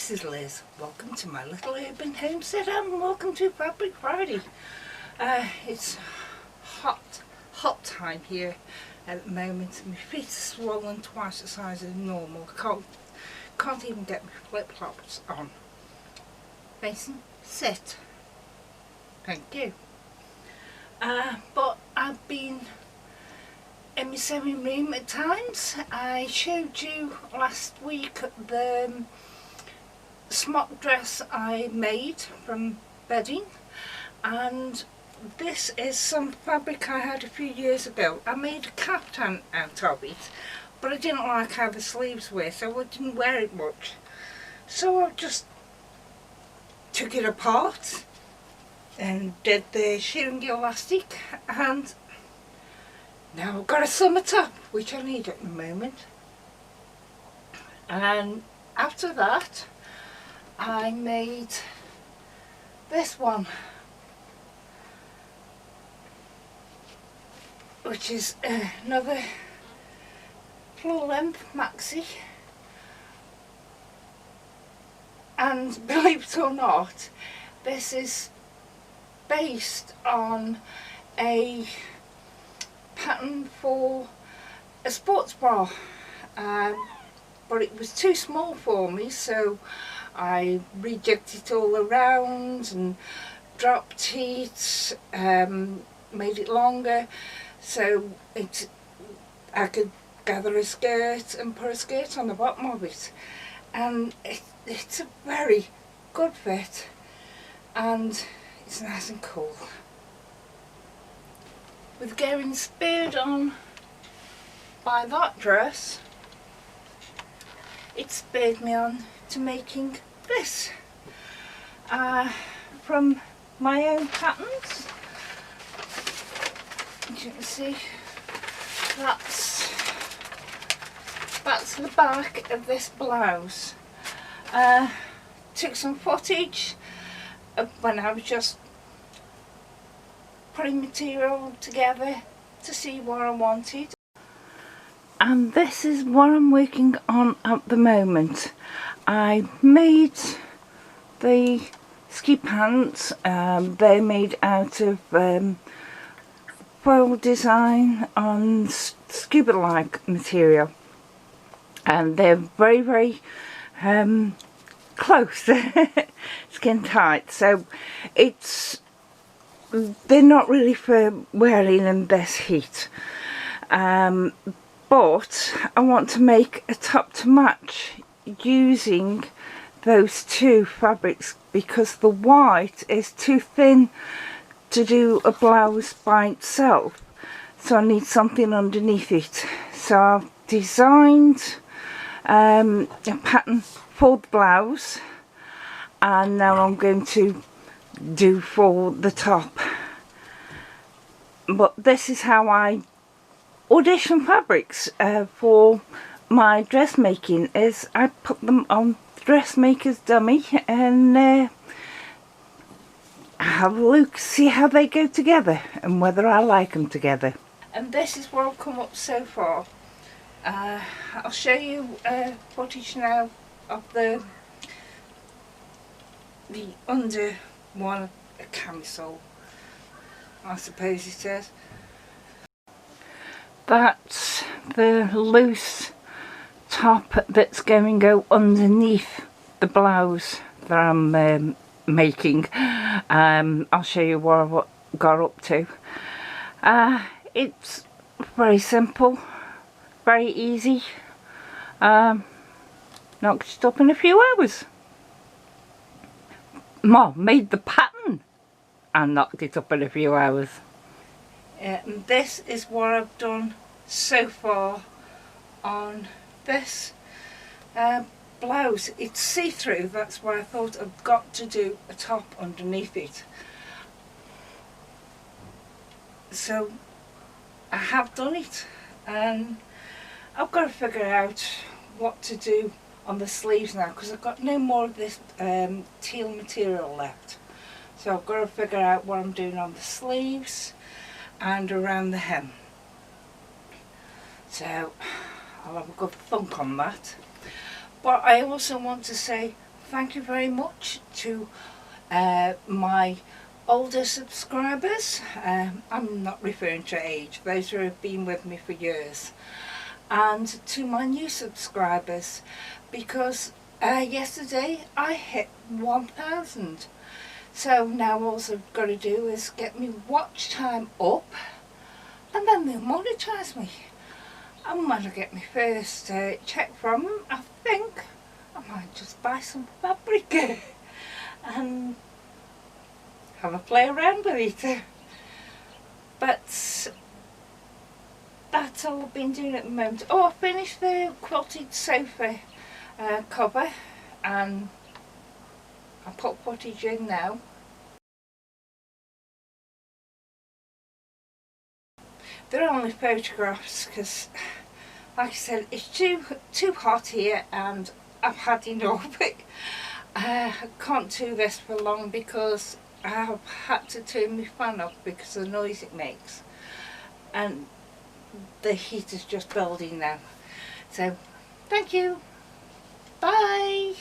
this is Liz. Welcome to my little urban homestead and welcome to Fabric Friday. It's hot time here at the moment. My feet are swollen twice the size of normal. Can't even get my flip-flops on. Mason, sit. Thank you. But I've been in my sewing room at times. I showed you last week the smock dress I made from bedding, and this is some fabric I had a few years ago. I made a caftan out of it, but I didn't like how the sleeves were, so I didn't wear it much. So I just took it apart and did the shearing elastic, and now I've got a summer top, which I need at the moment. And after that I made this one, which is another full length maxi, and believe it or not, this is based on a pattern for a sports bra, but it was too small for me, so I rejigged it all around and dropped it, made it longer so I could gather a skirt and put a skirt on the bottom of it, and it's a very good fit and it's nice and cool. With getting spurred on by that dress, it spurred me on to making this from my own patterns. As you can see, that's the back of this blouse. Took some footage of when I was just putting material together to see what I wanted. And this is what I'm working on at the moment. I made the ski pants. They're made out of foil design on scuba-like material, and they're very close, skin tight, so they're not really for wearing in this heat, but I want to make a top to match using those two fabrics because the white is too thin to do a blouse by itself, so I need something underneath it. So I've designed a pattern for the blouse, and now I'm going to do for the top. But this is how I audition fabrics for my dressmaking, is I put them on dressmaker's dummy and have a look, see how they go together and whether I like them together. And this is what I've come up so far. I'll show you footage now of the under one, a camisole, I suppose it is. That's the loose top that's going to go underneath the blouse that I'm making. I'll show you what I've got up to. It's very simple, very easy. Knocked it up in a few hours. Made the pattern and knocked it up in a few hours. And this is what I've done so far on this blouse. It's see-through, that's why I thought I've got to do a top underneath it. So I have done it, and I've got to figure out what to do on the sleeves now, because I've got no more of this teal material left. So I've got to figure out what I'm doing on the sleeves and around the hem. So I'll have a good thunk on that. But I also want to say thank you very much to my older subscribers. I'm not referring to age, those who have been with me for years, and to my new subscribers, because yesterday I hit 1,000. So now all I've got to do is get me watch time up, and then they'll monetize me. And when I get my first check from them, I think I might just buy some fabric and have a play around with it. But that's all I've been doing at the moment. Oh, I finished the quilted sofa cover, and I put footage in now. They're only photographs because, like I said, it's too hot here and I've had enough. I can't do this for long because I've had to turn my fan off because of the noise it makes, and the heat is just building now. So thank you, bye.